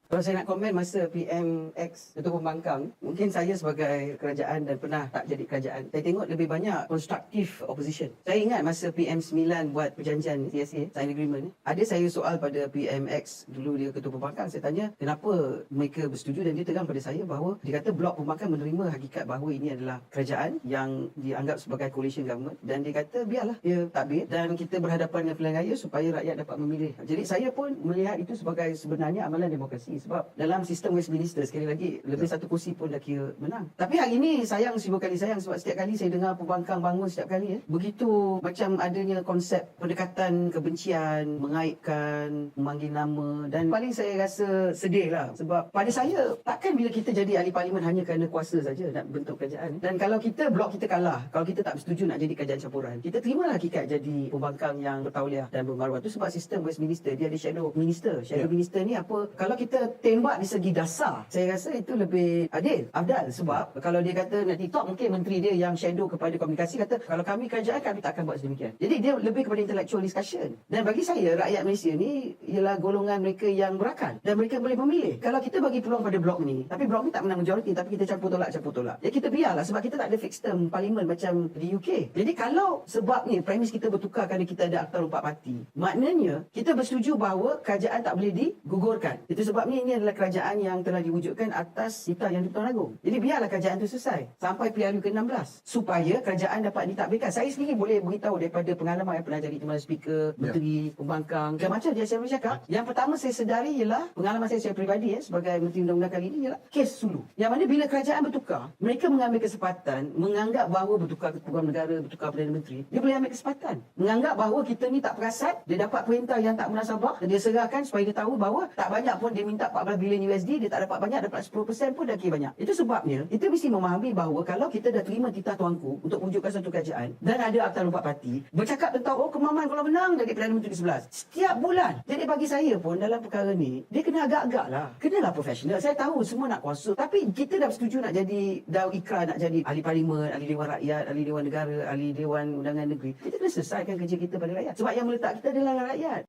Kalau saya nak komen masa PMX Ketua Pembangkang, mungkin saya sebagai kerajaan dan pernah tak jadi kerajaan, saya tengok lebih banyak constructive opposition. Saya ingat masa PM9 buat perjanjian CSA, sign agreement, ada saya soal pada PMX, dulu dia Ketua Pembangkang, saya tanya kenapa mereka bersetuju dan dia tegang pada saya bahawa dia kata Blok Pembangkang menerima hakikat bahawa ini adalah kerajaan yang dianggap sebagai coalition government dan dia kata biarlah dia takbir dan kita berhadapan dengan pilihan raya supaya rakyat dapat memilih. Jadi saya pun melihat itu sebagai sebenarnya amalan demokrasi sebab dalam sistem Westminster sekali lagi lebih satu kursi pun dah kira menang. Tapi hari ini sayang, seribu kali sayang sebab setiap kali saya dengar pembangkang bangun setiap kali begitu macam adanya konsep pendekatan kebencian, mengaitkan, memanggil nama dan paling saya rasa sedih lah sebab pada saya takkan bila kita jadi ahli parlimen hanya kerana kuasa saja nak bentuk kerajaan dan kalau kita blok kita kalah, kalau kita tak bersetuju nak jadi kerajaan campuran, kita terimalah hakikat jadi pembangkang yang bertauliah dan bermaruah. Itu sebab sistem Westminster dia ada shadow minister. Shadow minister ni apa, kalau kita tembak di segi dasar, saya rasa itu lebih adil, afdal sebab kalau dia kata nak TikTok, mungkin menteri dia yang shadow kepada komunikasi kata kalau kami kerajaan kami tak akan buat sedemikian. Jadi dia lebih kepada intellectual discussion. Dan bagi saya rakyat Malaysia ni ialah golongan mereka yang berakal dan mereka boleh memilih. Kalau kita bagi peluang pada blok ni, tapi blok ni tak menang majoriti, tapi kita campur tolak. Ya kita biarlah sebab kita tak ada fixed term parlimen macam di UK. Jadi kalau sebabnya premis kita bertukar kerana kita ada Akta 4 Parti, maknanya kita bersetuju bahawa kerajaan tak boleh digugurkan. Itu sebabnya ini adalah kerajaan yang telah diwujudkan atas titah Yang di-Pertuan Agong. Jadi biarlah kerajaan itu selesai sampai PRU ke-16 supaya kerajaan dapat ditadbirkan. Saya sendiri boleh beritahu daripada pengalaman yang pernah jadi Timbalan Speaker, Menteri, Pembangkang, macam dia saya boleh cakap. Yang pertama saya sedari ialah pengalaman saya pribadi sebagai Menteri Undang-Undang kali ini ialah kes Sulu. Yang mana bila kerajaan bertukar, mereka mengambil kesempatan menganggap bahawa bertukar Ketua Negara, bertukar Perdana Menteri, dia boleh ambil kesempatan menganggap bahawa kita ni tak perasan, dia dapat perintah yang tak munasabah dan dia serahkan supaya dia tahu bahawa tak banyak pun dia minta 14 bilion USD, dia tak dapat banyak, dapat 10% pun dah kira banyak. Itu sebabnya kita mesti memahami bahawa kalau kita dah terima titah tuanku untuk wujudkan satu kerajaan dan ada Akta 4 Parti bercakap tentang kemaman kalau menang dari Perdana Menteri ke-11 setiap bulan. Jadi bagi saya pun dalam perkara ni dia kena agak-agak lah, kenalah profesional. Saya tahu semua nak kuasa, tapi kita dah setuju nak jadi dah ikrar nak jadi ahli parlimen, ahli dewan rakyat, ahli dewan negara, ahli dewan undangan negeri. Kita kena selesaikan kerja kita pada rakyat sebab yang meletak kita adalah rakyat.